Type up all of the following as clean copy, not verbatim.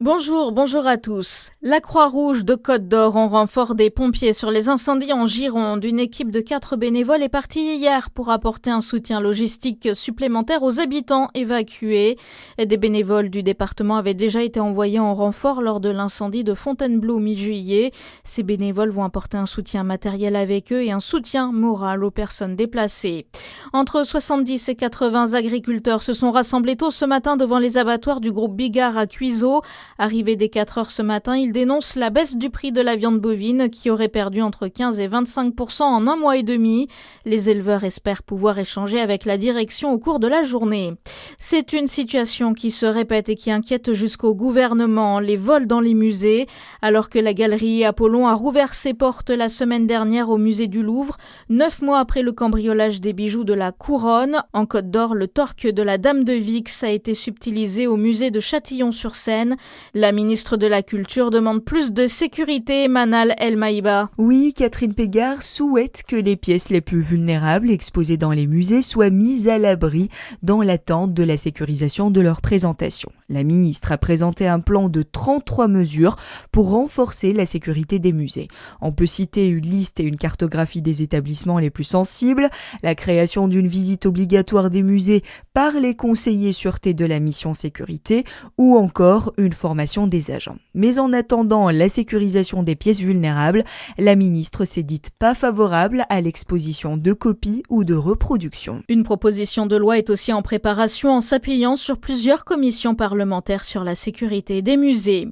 Bonjour à tous. La Croix-Rouge de Côte d'Or en renfort des pompiers sur les incendies en Gironde. Une équipe de 4 bénévoles est partie hier pour apporter un soutien logistique supplémentaire aux habitants évacués. Des bénévoles du département avaient déjà été envoyés en renfort lors de l'incendie de Fontainebleau mi-juillet. Ces bénévoles vont apporter un soutien matériel avec eux et un soutien moral aux personnes déplacées. Entre 70 et 80 agriculteurs se sont rassemblés tôt ce matin devant les abattoirs du groupe Bigard à Cuiseaux. Arrivé dès 4 heures ce matin, il dénonce la baisse du prix de la viande bovine qui aurait perdu entre 15 et 25% en un mois et demi. Les éleveurs espèrent pouvoir échanger avec la direction au cours de la journée. C'est une situation qui se répète et qui inquiète jusqu'au gouvernement. Les vols dans les musées. Alors que la galerie Apollon a rouvert ses portes la semaine dernière au musée du Louvre, 9 mois après le cambriolage des bijoux de la Couronne, en Côte d'Or, le torque de la Dame de Vix a été subtilisé au musée de Châtillon-sur-Seine. La ministre de la Culture demande plus de sécurité, Manal El Maïba. Oui, Catherine Pégard souhaite que les pièces les plus vulnérables exposées dans les musées soient mises à l'abri dans l'attente de la sécurisation de leur présentation. La ministre a présenté un plan de 33 mesures pour renforcer la sécurité des musées. On peut citer une liste et une cartographie des établissements les plus sensibles, la création d'une visite obligatoire des musées par les conseillers sûreté de la mission sécurité ou encore une formation des agents. Mais en attendant la sécurisation des pièces vulnérables, la ministre s'est dite pas favorable à l'exposition de copies ou de reproductions. Une proposition de loi est aussi en préparation en s'appuyant sur plusieurs commissions parlementaires sur la sécurité des musées.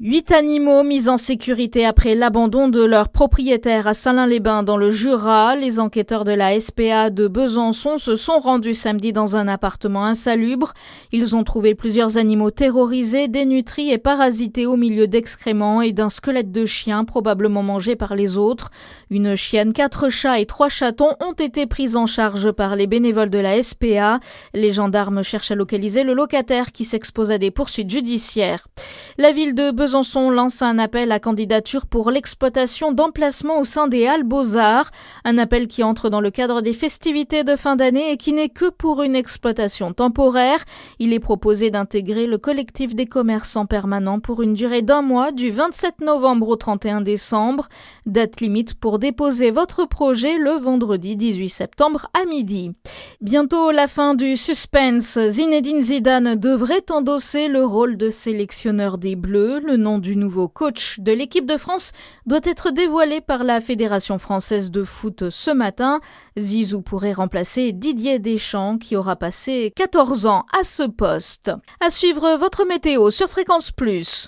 8 animaux mis en sécurité après l'abandon de leur propriétaire à Salins-les-Bains dans le Jura. Les enquêteurs de la SPA de Besançon se sont rendus samedi dans un appartement insalubre. Ils ont trouvé plusieurs animaux terrorisés, dénutris et parasités au milieu d'excréments et d'un squelette de chien probablement mangé par les autres. Une chienne, 4 chats et 3 chatons ont été pris en charge par les bénévoles de la SPA. Les gendarmes cherchent à localiser le locataire qui s'expose à des poursuites judiciaires. La ville de Besançon lance un appel à candidature pour l'exploitation d'emplacements au sein des Halles Beaux-Arts. Un appel qui entre dans le cadre des festivités de fin d'année et qui n'est que pour une exploitation temporaire. Il est proposé d'intégrer le collectif des commerçants permanents pour une durée d'1 mois du 27 novembre au 31 décembre. Date limite pour déposer votre projet le vendredi 18 septembre à midi. Bientôt la fin du suspense. Zinedine Zidane devrait endosser le rôle de sélectionneur des Bleus. Le nom du nouveau coach de l'équipe de France doit être dévoilé par la Fédération française de foot ce matin. Zizou pourrait remplacer Didier Deschamps qui aura passé 14 ans à ce poste. À suivre votre météo sur Fréquence Plus.